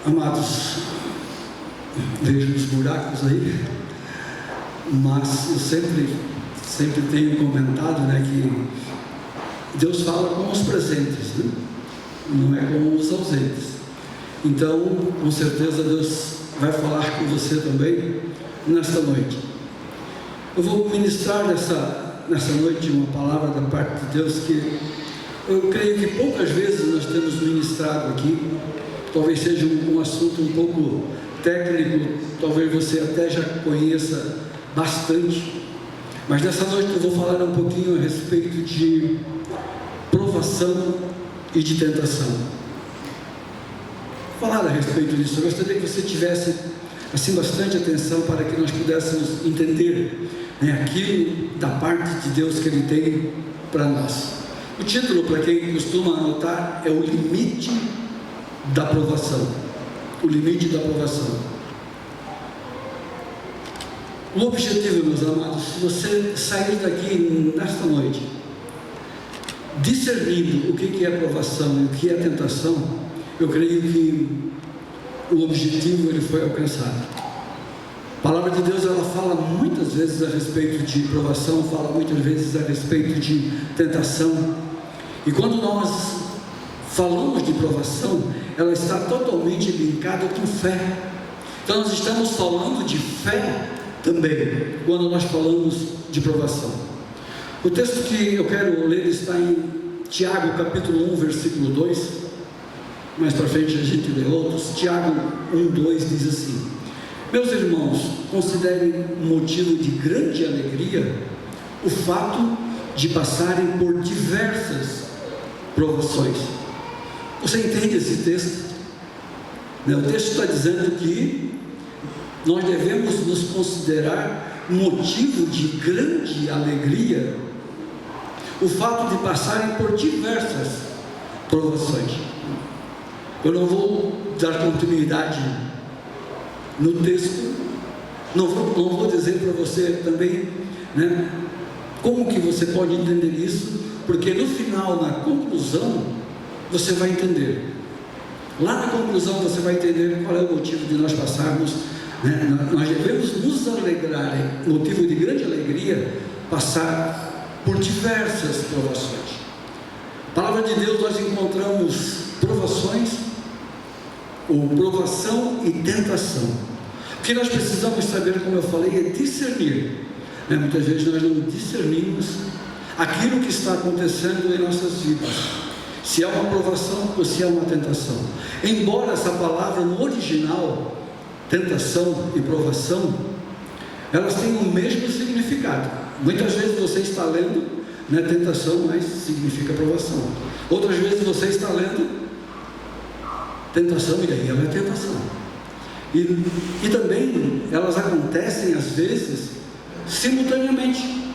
Amados, vejo os buracos aí, mas eu sempre tenho comentado, que Deus fala com os presentes, não é com os ausentes. Então, com certeza Deus vai falar com você também nesta noite. Eu vou ministrar nessa noite uma palavra da parte de Deus que eu creio que poucas vezes nós temos ministrado aqui. Talvez seja um assunto um pouco técnico, talvez você até já conheça bastante, mas nessa noite eu vou falar um pouquinho a respeito de provação e de tentação. Falar a respeito disso, eu gostaria que você tivesse assim bastante atenção para que nós pudéssemos entender aquilo da parte de Deus que Ele tem para nós. O título, para quem costuma anotar, é o limite da provação. O limite da provação. O objetivo, meus amados, se você sair daqui nesta noite discernindo o que é provação e o que é tentação, eu creio que o objetivo ele foi alcançado. A palavra de Deus, ela fala muitas vezes a respeito de provação, fala muitas vezes a respeito de tentação. E quando nós falamos de provação, ela está totalmente linkada com fé. Então nós estamos falando de fé também, quando nós falamos de provação. O texto que eu quero ler está em Tiago capítulo 1, versículo 2. Mais para frente a gente lê outros. Tiago 1, 2 diz assim: meus irmãos, considerem motivo de grande alegria o fato de passarem por diversas provações. Você entende esse texto? O texto está dizendo que nós devemos nos considerar motivo de grande alegria o fato de passarem por diversas provações. Eu não vou dar continuidade no texto, não vou dizer para você também como que você pode entender isso, porque no final, na conclusão, você vai entender. Lá na conclusão você vai entender qual é o motivo de nós passarmos, nós devemos nos alegrar, motivo de grande alegria, passar por diversas provações. A palavra de Deus, nós encontramos provações, ou provação e tentação. O que nós precisamos saber, como eu falei, é discernir. Muitas vezes nós não discernimos aquilo que está acontecendo em nossas vidas, se é uma provação ou se é uma tentação. Embora essa palavra no original, tentação e provação, elas têm o mesmo significado. Muitas vezes você está lendo tentação, mas significa provação. Outras vezes você está lendo tentação e daí ela é tentação. E também elas acontecem às vezes simultaneamente.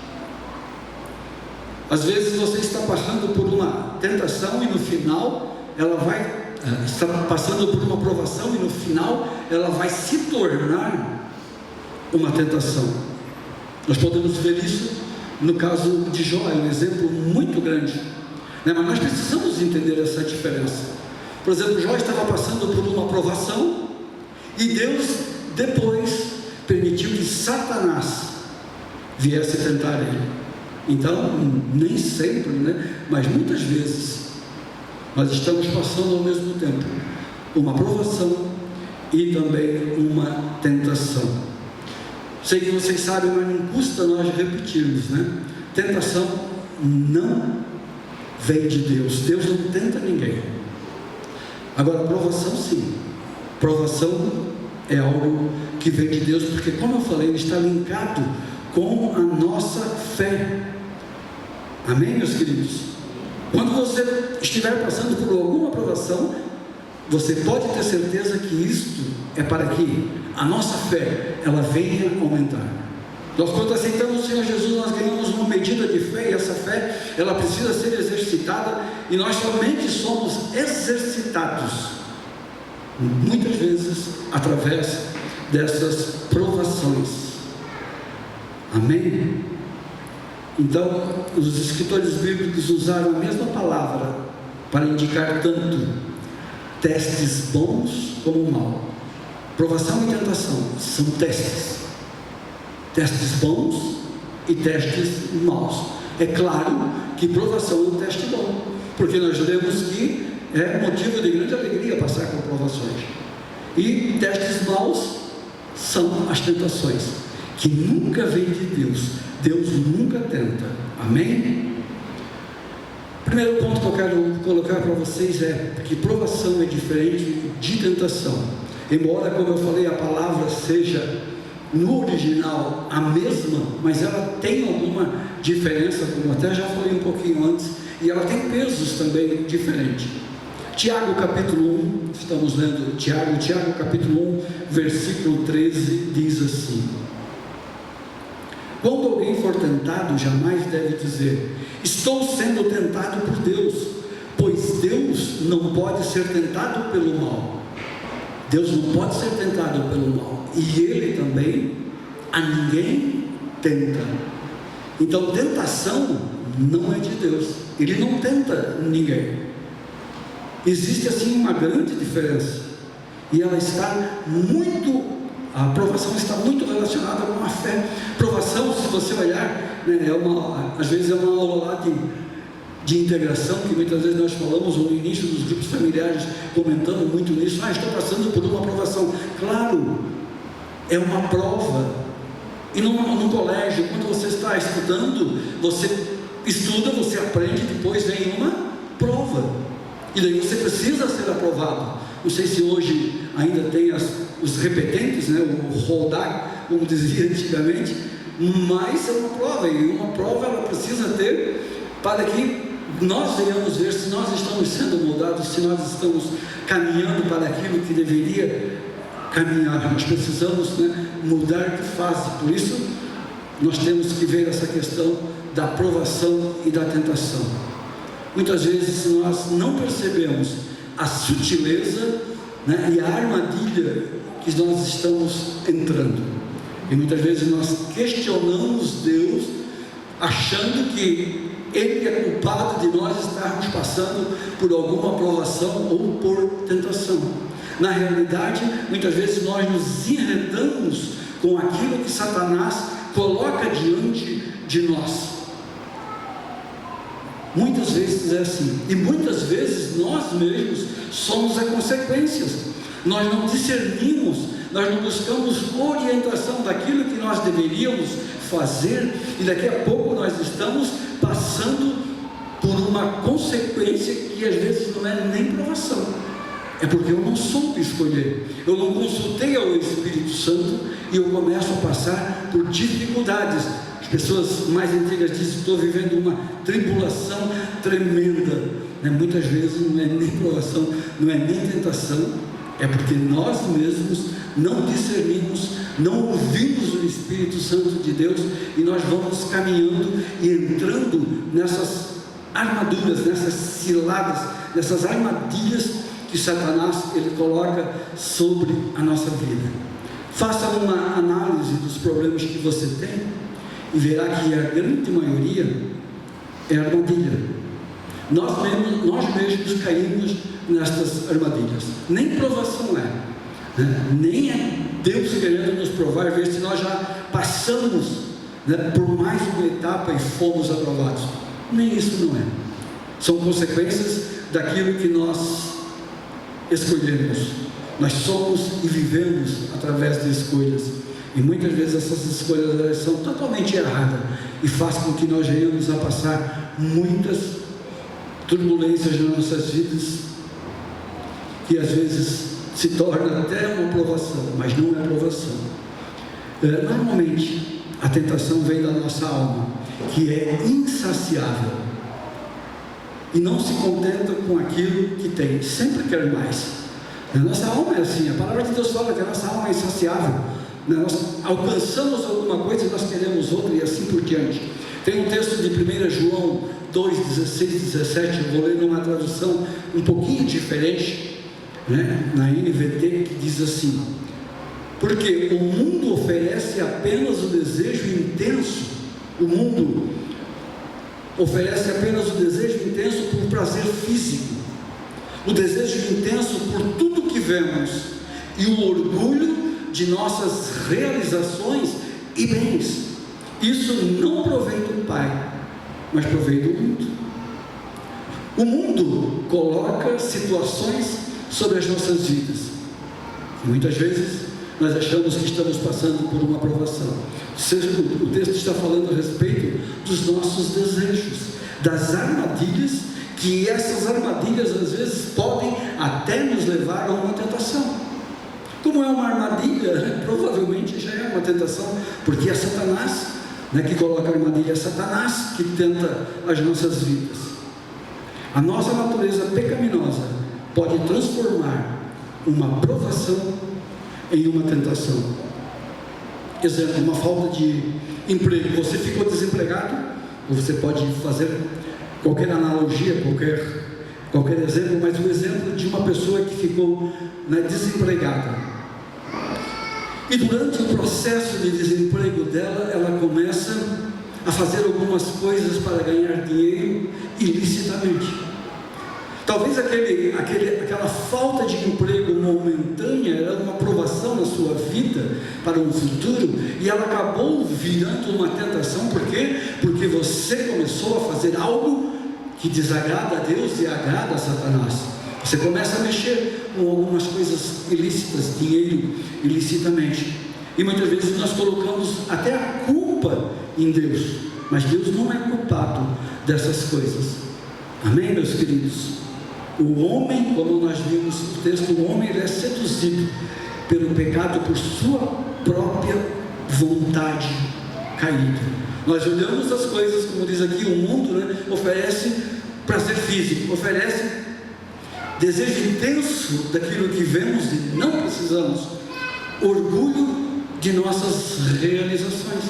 Às vezes você está passando por uma tentação e no final ela está passando por uma provação e no final ela vai se tornar uma tentação. Nós podemos ver isso no caso de Jó, é um exemplo muito grande, mas nós precisamos entender essa diferença. Por exemplo, Jó estava passando por uma provação e Deus depois permitiu que Satanás viesse tentar ele. Então, nem sempre, mas muitas vezes nós estamos passando ao mesmo tempo uma provação e também uma tentação. Sei que vocês sabem, mas não custa nós repetirmos, tentação não vem de Deus. Deus não tenta ninguém. Agora, provação sim. Provação é algo que vem de Deus, porque, como eu falei, ele está linkado com a nossa fé. Amém, meus queridos? Quando você estiver passando por alguma provação, você pode ter certeza que isto é para que a nossa fé, ela venha aumentar. Nós, quando aceitamos o Senhor Jesus, nós ganhamos uma medida de fé, e essa fé, ela precisa ser exercitada, e nós somente somos exercitados, muitas vezes, através dessas provações. Amém? Então, os escritores bíblicos usaram a mesma palavra para indicar tanto testes bons como mal. Provação e tentação são testes. Testes bons e testes maus. É claro que provação é um teste bom, porque nós lemos que é motivo de grande alegria passar por provações. E testes maus são as tentações, que nunca vêm de Deus. Deus nunca tenta. Amém? Primeiro ponto que eu quero colocar para vocês é que provação é diferente de tentação. Embora, como eu falei, a palavra seja no original a mesma, mas ela tem alguma diferença, como até já falei um pouquinho antes, e ela tem pesos também diferentes. Tiago capítulo 1, estamos lendo Tiago capítulo 1, versículo 13, diz assim: quando alguém for tentado, jamais deve dizer, estou sendo tentado por Deus, pois Deus não pode ser tentado pelo mal. Deus não pode ser tentado pelo mal, e Ele também a ninguém tenta. Então tentação não é de Deus, Ele não tenta ninguém. Existe assim uma grande diferença, e ela está muito, a aprovação está muito relacionada com a fé. Provação, se você olhar, né, às vezes é uma aula lá de integração, que muitas vezes nós falamos no início dos grupos familiares, comentando muito nisso. Estou passando por uma aprovação. Claro, é uma prova. E num colégio, quando você está estudando, você estuda, você aprende, depois vem uma prova, e daí você precisa ser aprovado. Não sei se hoje ainda tem os repetentes, né, o rodar, como dizia antigamente, mas é uma prova, e uma prova ela precisa ter para que nós venhamos ver se nós estamos sendo moldados, se nós estamos caminhando para aquilo que deveria caminhar. Nós precisamos, né, mudar de fase. Por isso nós temos que ver essa questão da provação e da tentação. Muitas vezes nós não percebemos a sutileza, né, e a armadilha que nós estamos entrando, e muitas vezes nós questionamos Deus, achando que Ele é culpado de nós estarmos passando por alguma provação ou por tentação. Na realidade, muitas vezes nós nos enredamos com aquilo que Satanás coloca diante de nós. Muitas vezes é assim, e muitas vezes nós mesmos somos as consequências. Nós não discernimos, nós não buscamos orientação daquilo que nós deveríamos fazer, e daqui a pouco nós estamos passando por uma consequência que às vezes não é nem provação, é porque eu não soube escolher, eu não consultei ao Espírito Santo, e eu começo a passar por dificuldades. As pessoas mais antigas dizem: estou vivendo uma tribulação tremenda, né? Muitas vezes não é nem provação, não é nem tentação, é porque nós mesmos não discernimos, não ouvimos o Espírito Santo de Deus, e nós vamos caminhando e entrando nessas armaduras, nessas ciladas, nessas armadilhas que Satanás ele coloca sobre a nossa vida. Faça uma análise dos problemas que você tem e verá que a grande maioria é armadilha. Nós mesmos caímos nestas armadilhas. Nem provação é, né? Nem é Deus querendo nos provar, ver se nós já passamos, né, por mais uma etapa e fomos aprovados. Nem isso não é. São consequências daquilo que nós escolhemos. Nós somos e vivemos através de escolhas, e muitas vezes essas escolhas elas são totalmente erradas e fazem com que nós venhamos a passar muitas turbulências nas nossas vidas, que às vezes se torna até uma provação, mas não é provação. Normalmente a tentação vem da nossa alma, que é insaciável e não se contenta com aquilo que tem, sempre quer mais. A nossa alma é assim, a palavra de Deus fala que a nossa alma é insaciável. Nós alcançamos alguma coisa e nós queremos outra, e assim por diante. Tem um texto de 1 João 2, 16 e 17, eu vou ler numa tradução um pouquinho diferente, né, na NVT, que diz assim: porque o mundo oferece apenas o desejo intenso, o mundo oferece apenas o desejo intenso por prazer físico. o desejo intenso por tudo que vemos e o orgulho de nossas realizações e bens. Isso não provém do Pai, mas provém do mundo. O mundo coloca situações sobre as nossas vidas. Muitas vezes nós achamos que estamos passando por uma provação. O texto está falando a respeito dos nossos desejos, das armadilhas, que essas armadilhas às vezes podem até nos levar a uma tentação. Como é uma armadilha, provavelmente já é uma tentação, porque é Satanás, que coloca a armadilha, é Satanás que tenta as nossas vidas. A nossa natureza pecaminosa pode transformar uma provação em uma tentação. Exemplo, uma falta de emprego. Você ficou desempregado, ou você pode fazer qualquer analogia, qualquer exemplo, mas o exemplo de uma pessoa que ficou desempregada. E durante o processo de desemprego dela, ela começa a fazer algumas coisas para ganhar dinheiro ilicitamente. Talvez aquela falta de emprego momentânea era uma provação na sua vida para um futuro, e ela acabou virando uma tentação. Por quê? Porque você começou a fazer algo que desagrada a Deus e agrada a Satanás. Você começa a mexer com algumas coisas ilícitas, dinheiro ilicitamente, e muitas vezes nós colocamos até a culpa em Deus, mas Deus não é culpado dessas coisas. Amém, meus queridos? O homem, como nós vimos no texto, o homem ele é seduzido pelo pecado por sua própria vontade caída. Nós olhamos as coisas, como diz aqui, o mundo oferece prazer físico, oferece desejo intenso daquilo que vemos e não precisamos, orgulho de nossas realizações.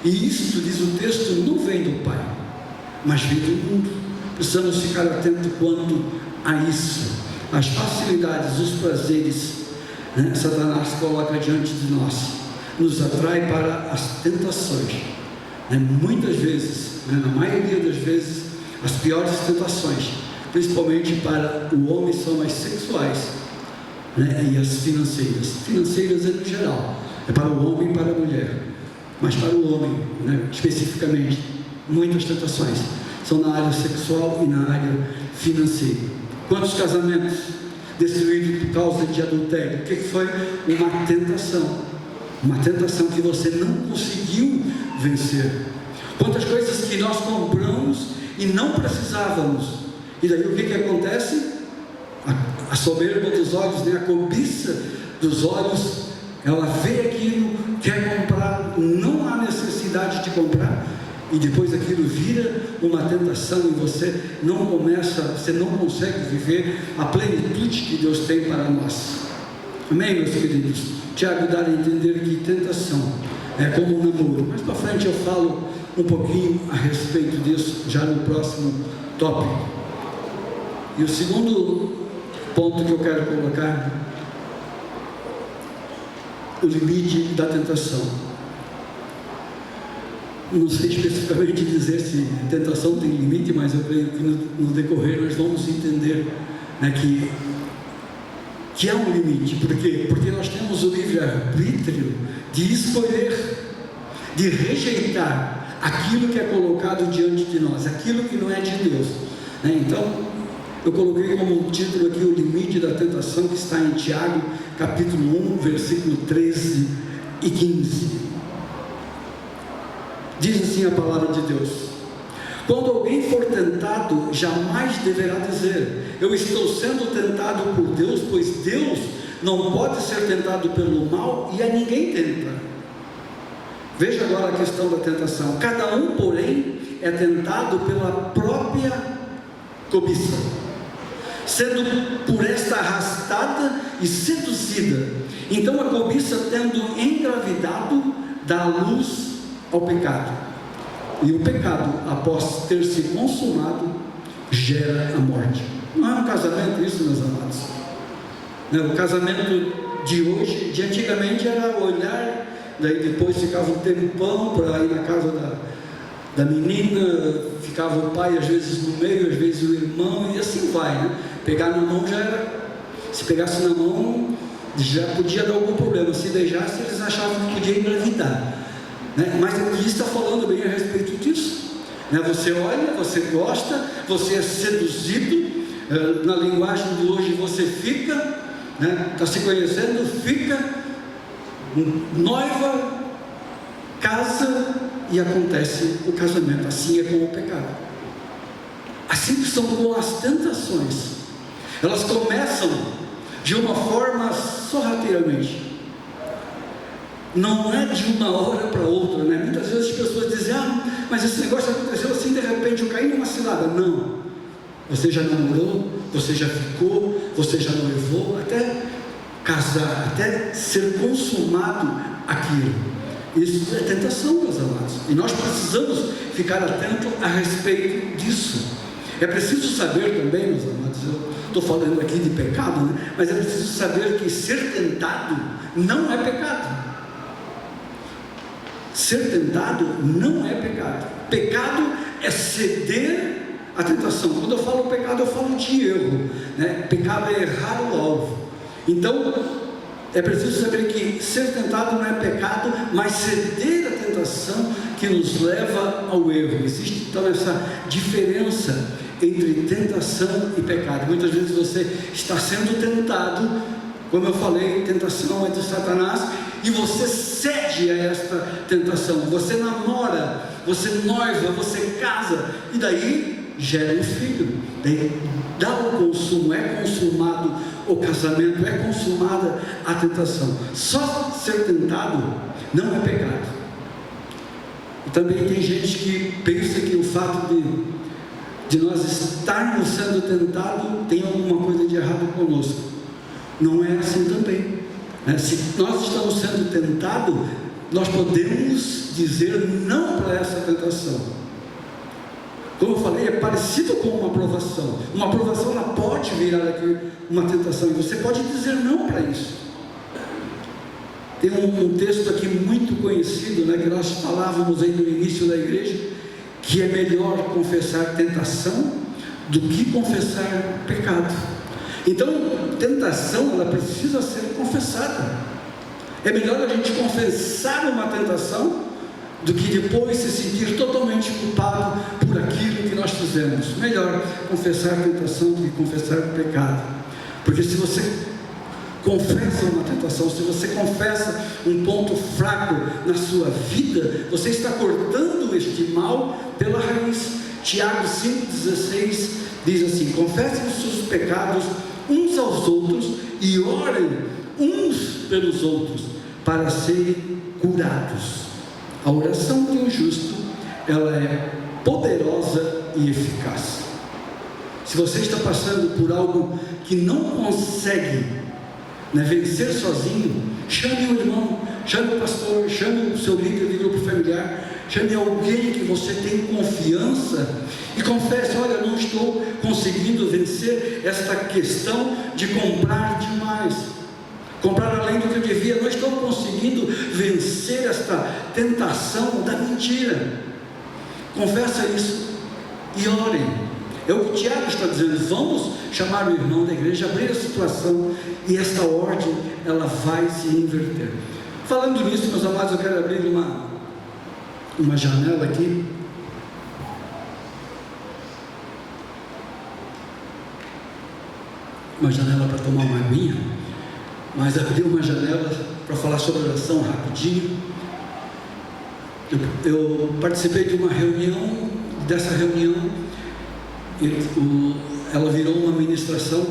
E isto, diz o texto, não vem do Pai, mas vem do mundo. Precisamos ficar atentos quanto a isso, as facilidades, os prazeres, Satanás coloca diante de nós, nos atrai para as tentações, muitas vezes, na maioria das vezes, as piores tentações, principalmente para o homem, são as sexuais, e as financeiras no geral, é para o homem e para a mulher, mas para o homem, especificamente, muitas tentações são na área sexual e na área financeira. Quantos casamentos destruídos por causa de adultério? O que foi? Uma tentação que você não conseguiu vencer. Quantas coisas que nós compramos e não precisávamos, e daí o que acontece? A soberba dos olhos, a cobiça dos olhos, ela vê aquilo, quer comprar, não há necessidade de comprar, e depois aquilo vira uma tentação e você não consegue viver a plenitude que Deus tem para nós. Amém, meus queridos? Tiago dá a entender que tentação é como um namoro. Mais para frente eu falo um pouquinho a respeito disso, já no próximo tópico. E o segundo ponto que eu quero colocar, o limite da tentação. Não sei especificamente dizer se a tentação tem limite, mas eu creio que no decorrer nós vamos entender que há um limite. Por quê? Porque nós temos o livre-arbítrio de escolher, de rejeitar aquilo que é colocado diante de nós, aquilo que não é de Deus. Então, eu coloquei como título aqui o limite da tentação, que está em Tiago, capítulo 1, versículo 13 e 15. Diz assim a palavra de Deus: quando alguém for tentado, jamais deverá dizer, eu estou sendo tentado por Deus, pois Deus não pode ser tentado pelo mal e a ninguém tenta. Veja agora a questão da tentação. Cada um, porém, é tentado pela própria cobiça, sendo por esta arrastada e seduzida. Então a cobiça, tendo engravidado, dá luz ao pecado, e o pecado, após ter se consumado, gera a morte. Não é um casamento isso, meus amados? O casamento de hoje, de antigamente, era olhar, daí depois ficava um tempão para ir na casa da menina, ficava o pai às vezes no meio, às vezes o irmão, e assim vai, Pegar na mão já era, se pegasse na mão já podia dar algum problema, se deixasse eles achavam que podia engravidar, né? Mas aqui está falando bem a respeito disso, né? Você olha, você gosta, você é seduzido, na linguagem de hoje você fica, né? Está se conhecendo, fica, noiva, casa e acontece o casamento. Assim é com o pecado, assim que são com as tentações. Elas começam de uma forma sorrateiramente, não é de uma hora para outra, né? Muitas vezes as pessoas dizem: mas esse negócio aconteceu assim de repente, eu caí numa cilada. Não, você já namorou, você já ficou, você já noivou, até casar, até ser consumado aquilo. Isso é tentação, meus amados, e nós precisamos ficar atentos a respeito disso. É preciso saber também, meus amados, eu estou falando aqui de pecado, né? Mas é preciso saber que ser tentado não é pecado. Ser tentado não é pecado. Pecado é ceder à tentação. Quando eu falo pecado, eu falo de erro, né? Pecado é errar o alvo. Então, é preciso saber que ser tentado não é pecado, mas ceder à tentação que nos leva ao erro. Existe então essa diferença entre tentação e pecado. Muitas vezes você está sendo tentado, como eu falei, tentação é de Satanás, e você cede a esta tentação. Você namora, você noiva, você casa, e daí gera um filho, daí dá o consumo, é consumado o casamento, é consumada a tentação. Só ser tentado não é pecado. E também tem gente que pensa que o fato de nós estarmos sendo tentados tem alguma coisa de errado conosco. Não é assim também, né? Se nós estamos sendo tentados, nós podemos dizer não para essa tentação. Como eu falei, é parecido com uma aprovação. Uma aprovação, ela pode virar aqui uma tentação, e você pode dizer não para isso. Tem um texto aqui muito conhecido, né, que nós falávamos aí no início da igreja, que é melhor confessar tentação do que confessar pecado. Então, tentação, ela precisa ser confessada. É melhor a gente confessar uma tentação do que depois se sentir totalmente culpado por aquilo que nós fizemos. Melhor confessar a tentação do que confessar o pecado. Porque se você confessa uma tentação, se você confessa um ponto fraco na sua vida, você está cortando este mal pela raiz. Tiago 5,16 diz assim: confessem os seus pecados uns aos outros e orem uns pelos outros para serem curados. A oração de um justo, ela é poderosa e eficaz. Se você está passando por algo que não consegue, né, vencer sozinho, chame o irmão, chame o pastor, chame o seu líder de grupo familiar, chame alguém que você tem confiança e confesse: olha, eu não estou conseguindo vencer esta questão de comprar demais, comprar além do que eu devia, não estou conseguindo vencer esta tentação da mentira. Confessa isso e orem. É o que Tiago está dizendo. Vamos chamar o irmão da igreja, abrir a situação, e esta ordem, ela vai se inverter. Falando nisso, meus amados, eu quero abrir uma janela aqui. Uma janela para tomar uma aguinha, mas abrir uma janela para falar sobre oração rapidinho. Eu participei de uma reunião, dessa reunião ela virou uma ministração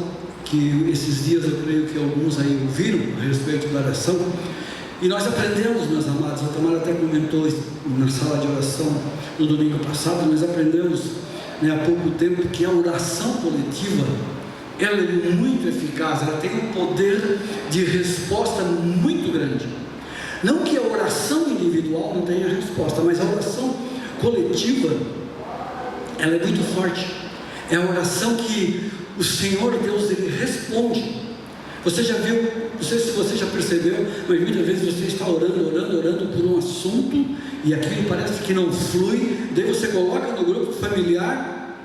que esses dias eu creio que alguns aí ouviram a respeito da oração, e nós aprendemos, meus amados, a Tamara até comentou na sala de oração no domingo passado, nós aprendemos, né, há pouco tempo, que a oração coletiva, ela é muito eficaz, ela tem um poder de resposta muito grande. Não que a oração individual não tenha resposta, mas a oração coletiva, ela é muito forte. É a oração que o Senhor Deus, Ele responde. Você já viu, não sei se você já percebeu, mas muitas vezes você está orando por um assunto, e aquilo parece que não flui, daí você coloca no grupo familiar,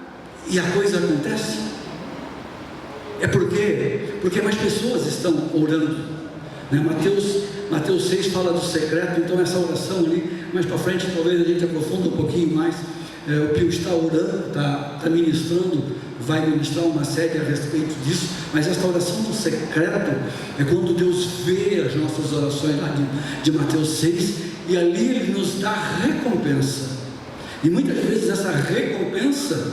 e a coisa acontece. É porque mais pessoas estão orando, né? Mateus 6 fala do secreto, então essa oração ali, mais para frente talvez a gente aprofunda um pouquinho mais. O Pio está orando, está ministrando, vai ministrar uma série a respeito disso, mas essa oração do secreto é quando Deus vê as nossas orações lá de Mateus 6, e ali Ele nos dá recompensa, e muitas vezes essa recompensa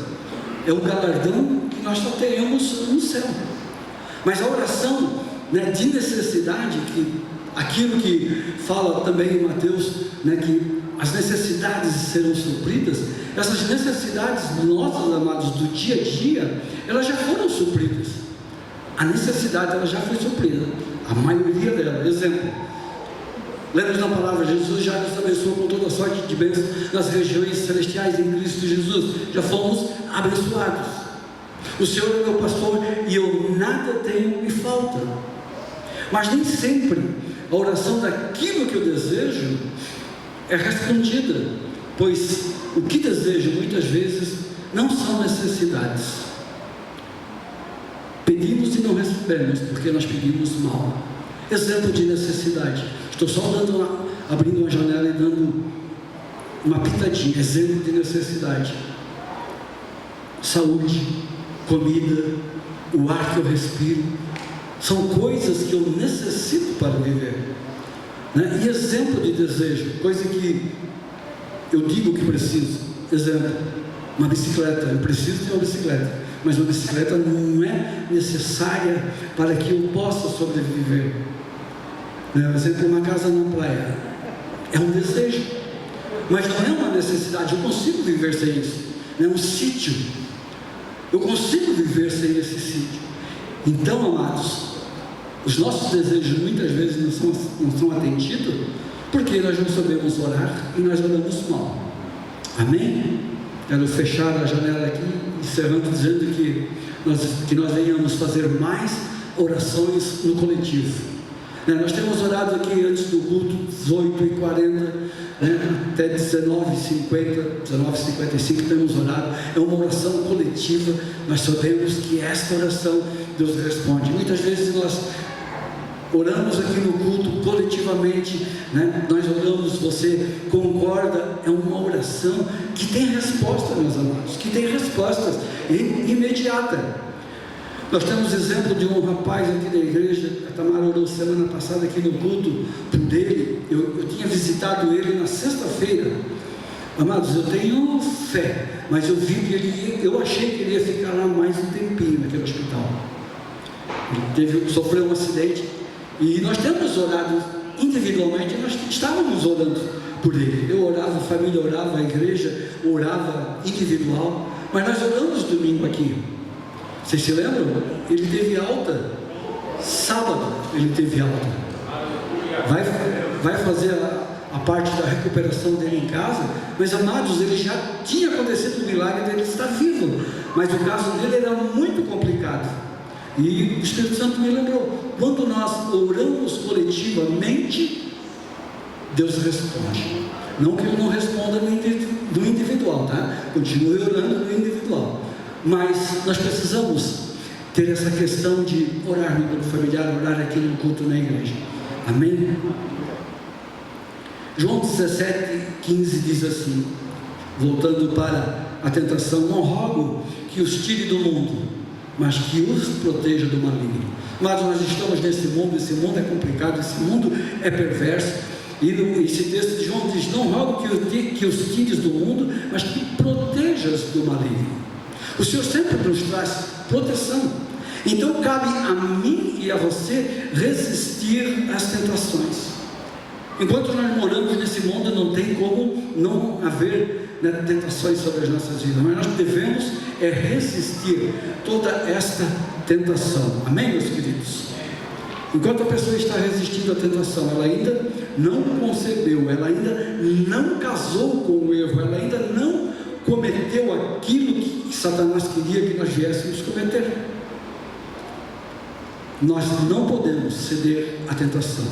é o galardão que nós só teremos no céu. Mas a oração, né, de necessidade, aquilo que fala também em Mateus, né, que as necessidades serão supridas, essas necessidades nossas, amados, do dia a dia, elas já foram supridas. A necessidade ela já foi suprida, a maioria dela. Exemplo, lemos na palavra, Jesus já nos abençoou com toda sorte de bênçãos nas regiões celestiais em Cristo Jesus. Já fomos abençoados. O Senhor é meu pastor e eu nada tenho me falta. Mas nem sempre a oração daquilo que eu desejo é respondida, pois o que desejo muitas vezes não são necessidades. Pedimos e não recebemos porque nós pedimos mal. Exemplo de necessidade, estou só abrindo uma janela e dando uma pitadinha. Exemplo de necessidade: saúde, comida, o ar que eu respiro, são coisas que eu necessito para viver, né? E exemplo de desejo, coisa que eu digo que preciso. Exemplo, uma bicicleta. Eu preciso de uma bicicleta, mas uma bicicleta não é necessária para que eu possa sobreviver, né? Exemplo, uma casa na praia é um desejo, mas não é uma necessidade. Eu consigo viver sem isso, né? Um sítio, eu consigo viver sem esse sítio. Então, amados, os nossos desejos muitas vezes não são atendidos porque nós não sabemos orar e nós oramos mal. Amém? Quero fechar a janela aqui, encerrando, dizendo que nós venhamos fazer mais orações no coletivo, né? Nós temos orado aqui antes do culto 18h40, né? Até 19h50, 19h55 temos orado. É uma oração coletiva. Nós sabemos que esta oração Deus responde. Muitas vezes nós oramos aqui no culto coletivamente, né? Nós oramos, você concorda, é uma oração que tem resposta, meus amados, que tem respostas imediata. Nós temos exemplo de um rapaz aqui da igreja, a Tamara orou semana passada aqui no culto por ele. Eu tinha visitado ele na sexta-feira. Amados, eu tenho fé, mas eu vi que eu achei que ele ia ficar lá mais um tempinho naquele hospital. Ele sofreu um acidente. E nós temos orado individualmente, nós estávamos orando por ele. Eu orava, a família orava, a igreja orava individual, mas nós oramos domingo aqui. Vocês se lembram? Ele teve alta, sábado ele teve alta. Vai fazer a parte da recuperação dele em casa, mas amados, ele já tinha acontecido o milagre dele estar vivo, mas o caso dele era muito complicado. E o Espírito Santo me lembrou, quando nós oramos coletivamente, Deus responde. Não que Ele não responda no individual, tá? Continue orando no individual, mas nós precisamos ter essa questão de orar no grupo familiar, orar aqui no culto na igreja. Amém? João 17:15 diz assim, voltando para a tentação: não rogo que os tire do mundo, mas que os proteja do maligno. Mas nós estamos nesse mundo, esse mundo é complicado, esse mundo é perverso, e esse texto de João diz: não rogo que os tires do mundo, mas que protejas do maligno. O Senhor sempre nos traz proteção, então cabe a mim e a você resistir às tentações. Enquanto nós moramos nesse mundo, não tem como não haver, né, tentações sobre as nossas vidas, mas nós devemos resistir toda esta tentação. Amém, meus queridos? Enquanto a pessoa está resistindo à tentação, ela ainda não concebeu, ela ainda não casou com o erro, ela ainda não cometeu aquilo que Satanás queria que nós viéssemos cometer. Nós não podemos ceder à tentação.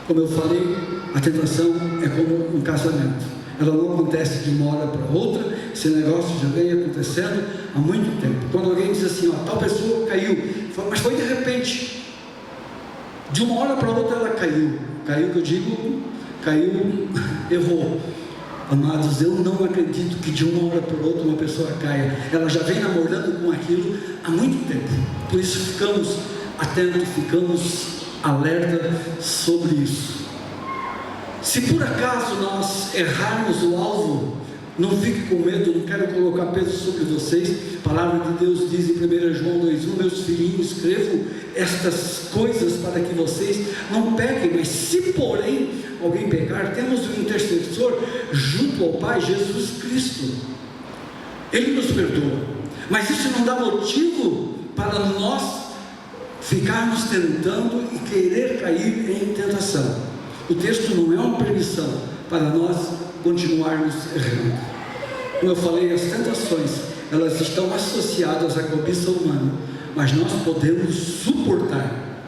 Como eu falei, a tentação é como um casamento. ela não acontece de uma hora para outra, esse negócio já vem acontecendo há muito tempo. Quando alguém diz assim, ó, tal pessoa caiu, mas foi de repente, de uma hora para outra ela caiu, que eu digo, caiu, errou. Amados, eu não acredito que de uma hora para outra uma pessoa caia, ela já vem namorando com aquilo há muito tempo, por isso ficamos atentos, ficamos alerta sobre isso. Se por acaso nós errarmos o alvo, não fique com medo, não quero colocar peso sobre vocês. A palavra de Deus diz em 1 João 2,1: meus filhinhos, escrevo estas coisas para que vocês não pequem, mas se porém alguém pecar, temos um intercessor junto ao Pai, Jesus Cristo. Ele nos perdoa, mas isso não dá motivo para nós ficarmos tentando e querer cair em tentação. O texto não é uma permissão para nós continuarmos errando. Como eu falei, as tentações, elas estão associadas à cobiça humana, mas nós podemos suportar,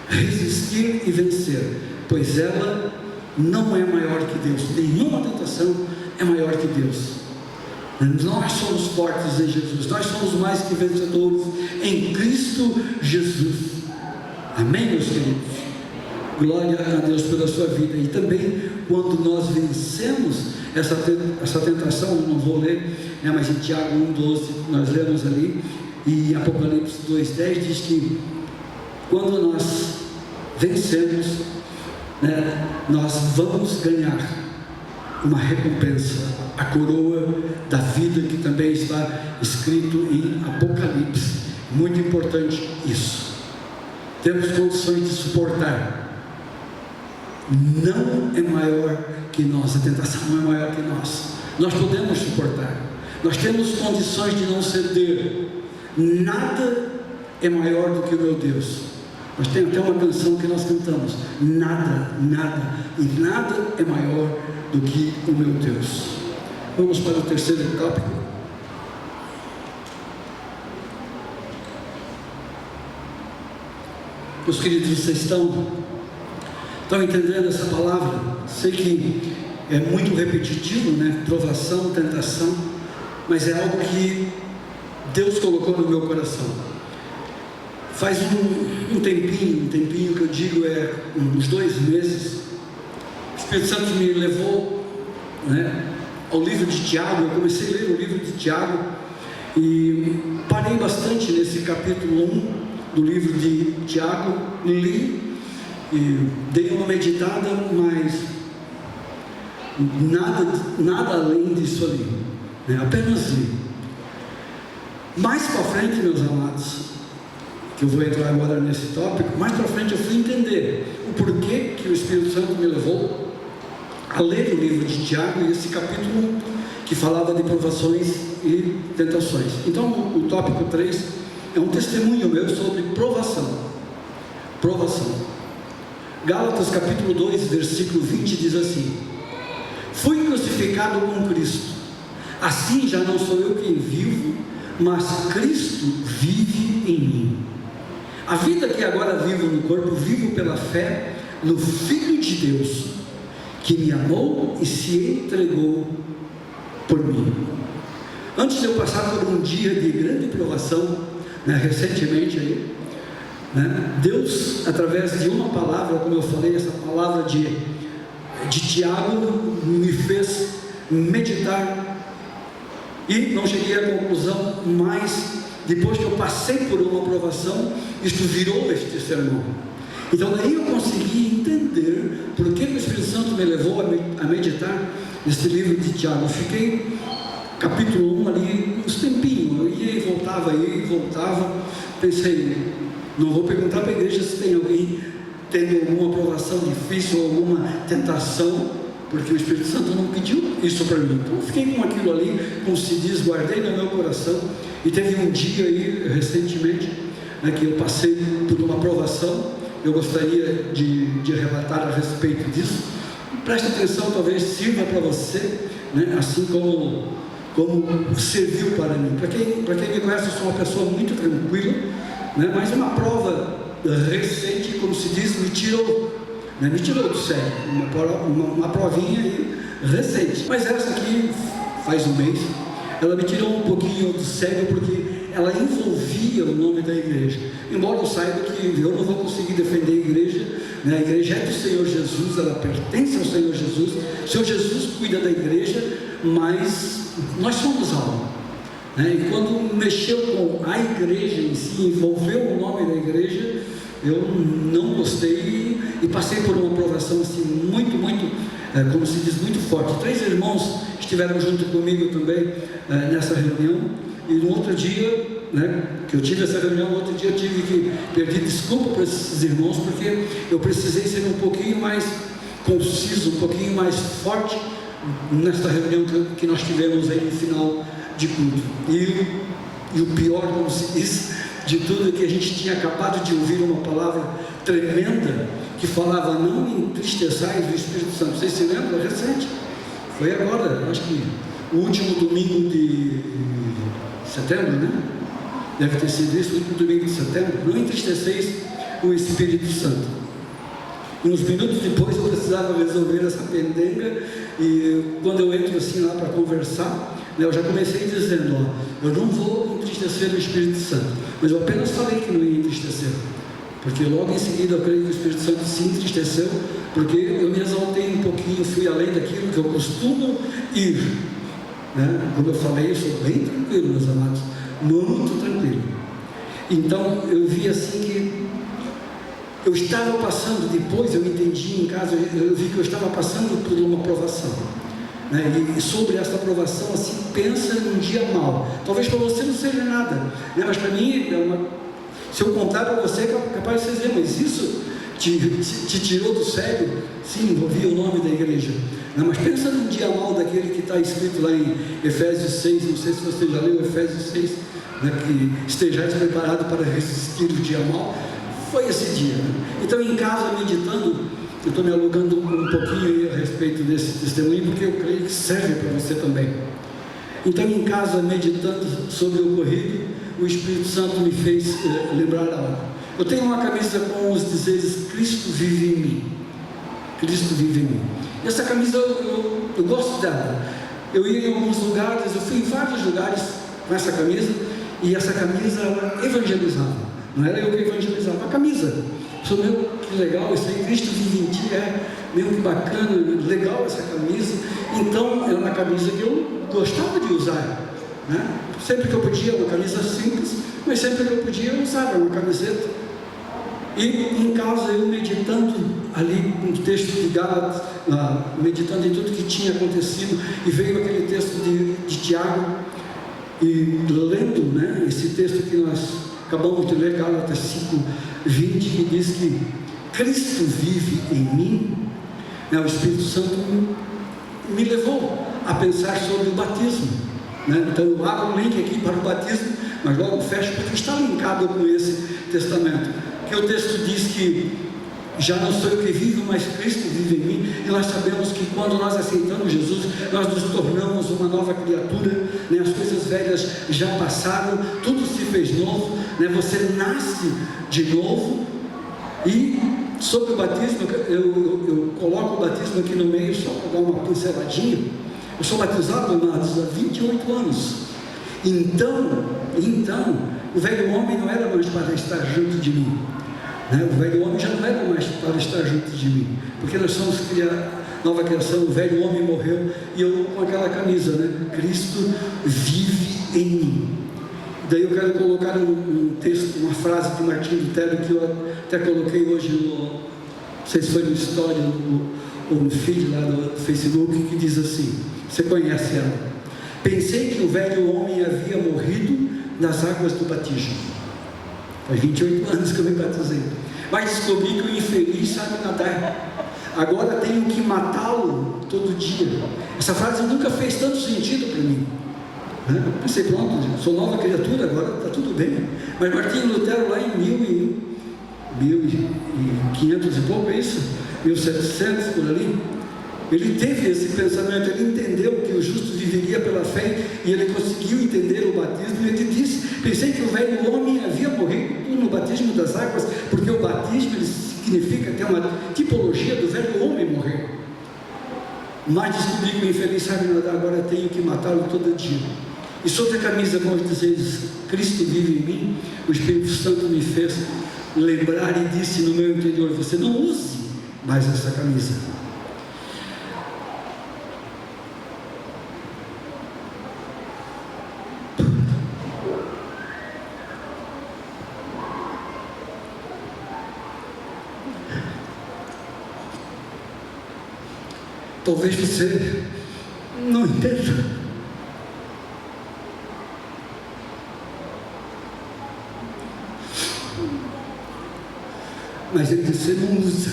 resistir e vencer, pois ela não é maior que Deus. Nenhuma tentação é maior que Deus. Nós somos fortes em Jesus, nós somos mais que vencedores em Cristo Jesus. Amém, meus queridos? Glória a Deus pela sua vida. E também quando nós vencemos essa tentação, não vou ler, mas em Tiago 1,12 nós lemos ali, e Apocalipse 2,10 diz que quando nós vencemos, nós vamos ganhar uma recompensa, a coroa da vida, que também está escrito em Apocalipse. Muito importante isso. Temos condições de suportar. Não é maior que nós, a tentação não é maior que nós. Nós podemos suportar. Nós temos condições de não ceder. Nada é maior do que o meu Deus. Nós temos até uma canção que nós cantamos: nada, nada e nada é maior do que o meu Deus. Vamos para o terceiro tópico. Meus queridos, vocês estão entendendo essa palavra? Sei que é muito repetitivo, provação, tentação, mas é algo que Deus colocou no meu coração. Faz um tempinho que eu digo uns 2 meses, o Espírito Santo me levou ao livro de Tiago. Eu comecei a ler o livro de Tiago e parei bastante nesse capítulo 1 do livro de Tiago, li e dei uma meditada, mas nada além disso ali, apenas li. Mais para frente, meus amados, que eu vou entrar agora nesse tópico, mais para frente eu fui entender o porquê que o Espírito Santo me levou a ler o livro de Tiago, e esse capítulo que falava de provações e tentações. Então o tópico 3 é um testemunho meu sobre provação. Gálatas capítulo 2, versículo 20 diz assim: fui crucificado com Cristo, assim já não sou eu quem vivo, mas Cristo vive em mim. A vida que agora vivo no corpo, vivo pela fé no Filho de Deus, que me amou e se entregou por mim. Antes de eu passar por um dia de grande provação, recentemente aí, Deus, através de uma palavra, como eu falei, essa palavra de Tiago, me fez meditar, e não cheguei à conclusão, mas depois que eu passei por uma provação, isto virou este sermão. Então daí eu consegui entender por que o Espírito Santo me levou a meditar nesse livro de Tiago. Eu fiquei capítulo 1 ali uns tempinhos, eu ia e voltava, pensei, não vou perguntar para a igreja se tem alguém tendo alguma provação difícil ou alguma tentação, porque o Espírito Santo não pediu isso para mim. Então eu fiquei com aquilo ali, como se diz, guardei no meu coração. E teve um dia aí, recentemente, que eu passei por uma provação. Eu gostaria de relatar a respeito disso. Preste atenção, talvez sirva para você, assim como serviu para mim. Para quem me conhece, eu sou uma pessoa muito tranquila, mas uma prova recente, como se diz, me tirou do sério. Uma provinha aí recente. Mas essa aqui, faz um mês, ela me tirou um pouquinho do sério, porque ela envolvia o nome da igreja. Embora eu saiba que eu não vou conseguir defender a igreja, né? A igreja é do Senhor Jesus, ela pertence ao Senhor Jesus, o Senhor Jesus cuida da igreja, mas nós somos algo, né? E quando mexeu com a igreja em si, envolveu o nome da igreja, eu não gostei e passei por uma provação assim, muito, como se diz, muito forte. 3 irmãos estiveram junto comigo também nessa reunião, e no outro dia, né, que eu tive essa reunião, no outro dia eu tive que pedir desculpa para esses irmãos, porque eu precisei ser um pouquinho mais conciso, um pouquinho mais forte nesta reunião que nós tivemos aí no final de culto. E o pior, como se diz, de tudo é que a gente tinha acabado de ouvir uma palavra tremenda que falava: não entristeçais o Espírito Santo. Vocês se lembram? É recente, foi agora, acho que o último domingo de setembro, né? Deve ter sido isso, o último domingo de setembro. Não entristeceis o Espírito Santo. E uns minutos depois eu precisava resolver essa pendenga, e quando eu entro assim lá para conversar, né, eu já comecei dizendo: ó, eu não vou entristecer o Espírito Santo, mas eu apenas falei que não ia entristecer, porque logo em seguida eu creio que o Espírito Santo se entristeceu, porque eu me exaltei um pouquinho, fui além daquilo que eu costumo ir, né? Como eu falei, eu sou bem tranquilo, meus amados, muito tranquilo. Então eu vi assim que eu estava passando, depois eu entendi em casa, eu vi que eu estava passando por uma provação, né? E sobre essa provação, assim, pensa num dia mau. Talvez para você não seja nada, né? Mas para mim, se eu contar para você, é capaz de você dizer: mas isso te tirou do sério? Sim, envolvia o nome da igreja. Não, mas pensa num dia mau daquele que está escrito lá em Efésios 6, não sei se você já leu Efésios 6, né, que estejais preparados para resistir o dia mau. Foi esse dia, né? Então em casa, meditando, eu estou me alugando um pouquinho aí a respeito desse testemunho, porque eu creio que serve para você também. Então em casa, meditando sobre o ocorrido, o Espírito Santo me fez lembrar a hora. Eu tenho uma camisa com os dizeres: Cristo vive em mim. Cristo vive em mim. Essa camisa eu gosto dela. Eu ia em alguns lugares, eu fui em vários lugares com essa camisa, e essa camisa ela evangelizava. Não era eu que evangelizava, a camisa. Eu falei: meu, que legal isso aí, Cristo vive em ti, meu, que bacana, legal essa camisa. Então era uma camisa que eu gostava de usar, né? Sempre que eu podia, uma camisa simples, mas sempre que eu podia eu usava uma camiseta. E em casa eu meditando ali no texto de Gálatas, meditando em tudo que tinha acontecido, e veio aquele texto de Tiago, e lendo, né, esse texto que nós acabamos de ler, Gálatas 5:20, que diz que Cristo vive em mim, né? O Espírito Santo me levou a pensar sobre o batismo, né? Então eu abro o link aqui para o batismo, mas logo fecho, porque está linkado com esse testamento. Que o texto diz que já não sou eu que vivo, mas Cristo vive em mim, e nós sabemos que quando nós aceitamos Jesus, nós nos tornamos uma nova criatura, né? As coisas velhas já passaram, tudo se fez novo, né? Você nasce de novo. E sobre o batismo, eu coloco o batismo aqui no meio só para dar uma pinceladinha. Eu sou batizado, amados, há 28 anos. Então, o velho homem não era mais para estar junto de mim, né? O velho homem já não era mais para estar junto de mim, porque nós somos nova criação. O velho homem morreu, e eu com aquela camisa, né? Cristo vive em mim. Daí eu quero colocar um texto, uma frase de Martim Lutero, que eu até coloquei hoje não sei se foi no story ou no feed lá do Facebook, que diz assim, você conhece ela: pensei que o velho homem havia morrido nas águas do batismo. Faz 28 anos que eu me batizei, mas descobri que o infeliz sabe nadar. Agora tenho que matá-lo todo dia. Essa frase nunca fez tanto sentido para mim, né? Eu pensei: pronto, sou nova criatura, agora está tudo bem. Mas Martinho Lutero, lá em 1500 e pouco, é isso? 1700 por ali, ele teve esse pensamento, ele entendeu que o justo viveria pela fé, e ele conseguiu entender o batismo, e ele disse: pensei que o velho homem havia morrido no batismo das águas, porque o batismo ele significa, tem uma tipologia do velho homem morrer. mas descobri que o infeliz sabe nadar, agora tenho que matá-lo todo dia. E sobre a camisa, como diz, Cristo vive em mim, o Espírito Santo me fez lembrar e disse no meu interior: você não use mais essa camisa. Talvez você não entenda, mas ele disse: você não usa,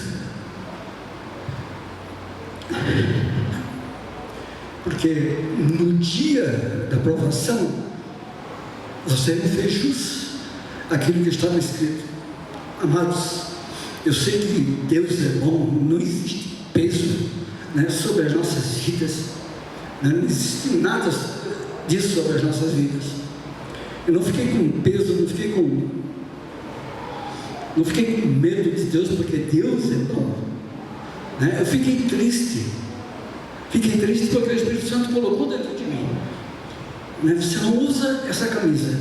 porque no dia da provação você não fez jus àquilo que estava escrito. Amados, eu sei que Deus é bom, não existe peso, né, sobre as nossas vidas, né? Não existe nada disso sobre as nossas vidas. Eu não fiquei com peso, não fiquei com medo de Deus, porque Deus é bom, né? Eu fiquei triste porque o Espírito Santo colocou dentro de mim, né? Você não usa essa camisa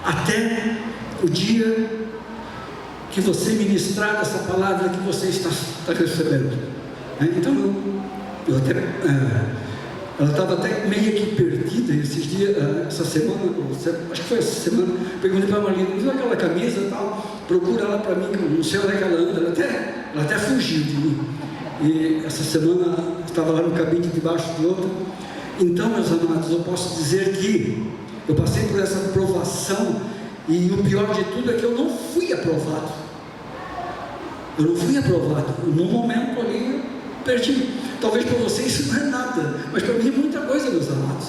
até o dia que você ministrar essa palavra que você está recebendo. Então eu até, ela estava até meio que perdida esses dias, essa semana, acho que foi essa semana. Perguntei para a Marlene: viu aquela camisa e tal? Procura ela para mim, não sei onde é que ela anda. Ela até fugiu de mim. E essa semana estava lá no cabide debaixo de outra. Então, meus amados, eu posso dizer que eu passei por essa provação, e o pior de tudo é que eu não fui aprovado. No momento ali perdi. Talvez para vocês isso não é nada, mas para mim é muita coisa, meus amados.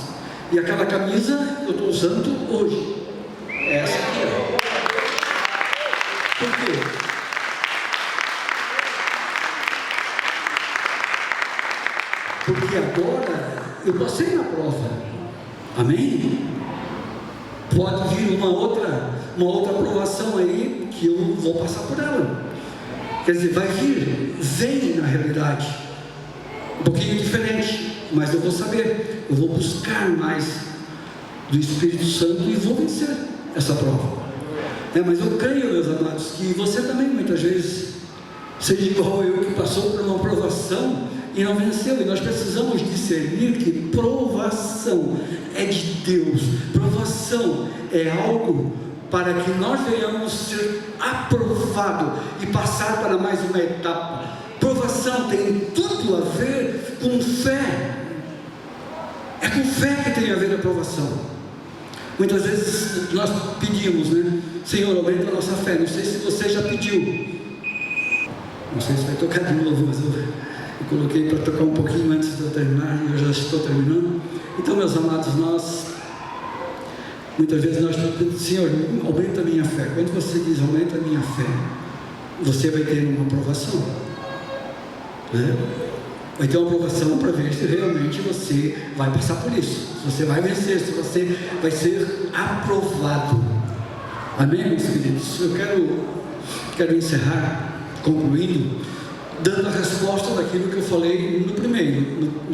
E aquela camisa eu estou usando hoje, é essa aqui, ó. Por quê? Porque agora eu passei na prova, amém? Pode vir uma outra aprovação aí, que eu vou passar por ela. Quer dizer, vem na realidade, um pouquinho diferente, mas eu vou saber, eu vou buscar mais do Espírito Santo e vou vencer essa prova. Mas eu creio, meus amados, que você também muitas vezes seja igual eu, que passou por uma provação e não venceu. E nós precisamos discernir que provação é de Deus, provação é algo para que nós venhamos ser aprovados e passar para mais uma etapa. Provação tem tudo a ver com fé. É com fé que tem a ver a provação. Muitas vezes nós pedimos, né? Senhor, aumenta a nossa fé. Não sei se você já pediu. Não sei se vai tocar de novo, mas eu coloquei para tocar um pouquinho antes de eu terminar, e eu já estou terminando. Então, meus amados, muitas vezes nós pedimos: Senhor, aumenta a minha fé. Quando você diz aumenta a minha fé, você vai ter uma aprovação, né? Vai ter uma aprovação para ver se realmente você vai passar por isso, se você vai vencer, se você vai ser aprovado. Amém, meus queridos? Eu quero encerrar, concluindo, dando a resposta daquilo que eu falei no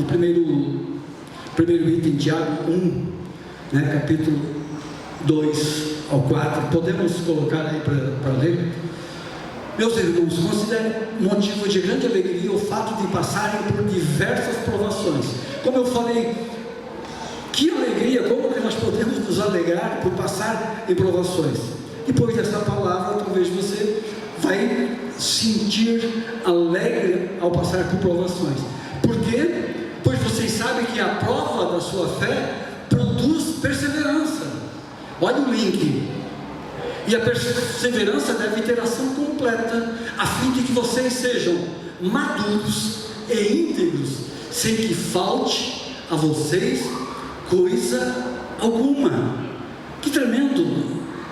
primeiro item, Tiago 1, né, capítulo 2 ao 4. Podemos colocar aí para ler? Meus irmãos, considerem motivo de grande alegria o fato de passarem por diversas provações. Como eu falei, que alegria, como que nós podemos nos alegrar por passar em provações? Depois dessa palavra, talvez você vai sentir alegre ao passar por provações. Por quê? Pois vocês sabem que a prova da sua fé produz perseverança. Olha o link. E a perseverança deve ter ação completa, a fim de que vocês sejam maduros e íntegros, sem que falte a vocês coisa alguma. Que tremendo,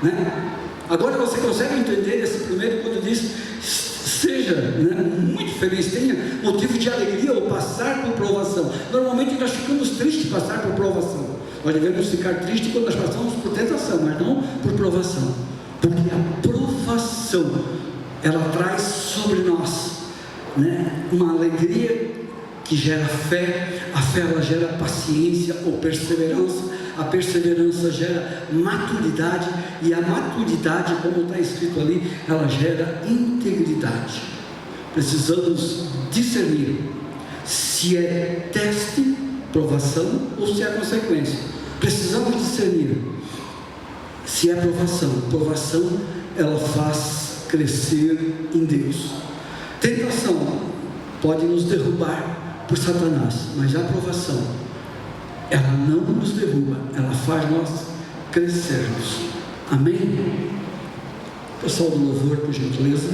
né? Agora você consegue entender esse primeiro, quando diz: seja, né, muito feliz, tenha motivo de alegria ao passar por provação. Normalmente nós ficamos tristes por passar por provação. Nós devemos ficar tristes quando nós passamos por tentação, mas não por provação. Porque a provação, ela traz sobre nós, né, uma alegria que gera fé, a fé ela gera paciência ou perseverança, a perseverança gera maturidade, e a maturidade, como está escrito ali, ela gera integridade. Precisamos discernir se é teste, provação, ou se é consequência. Precisamos discernir se é provação. Provação, ela faz crescer em Deus. Tentação pode nos derrubar por Satanás, mas a provação, ela não nos derruba, ela faz nós crescermos. Amém? Pessoal do louvor, por gentileza.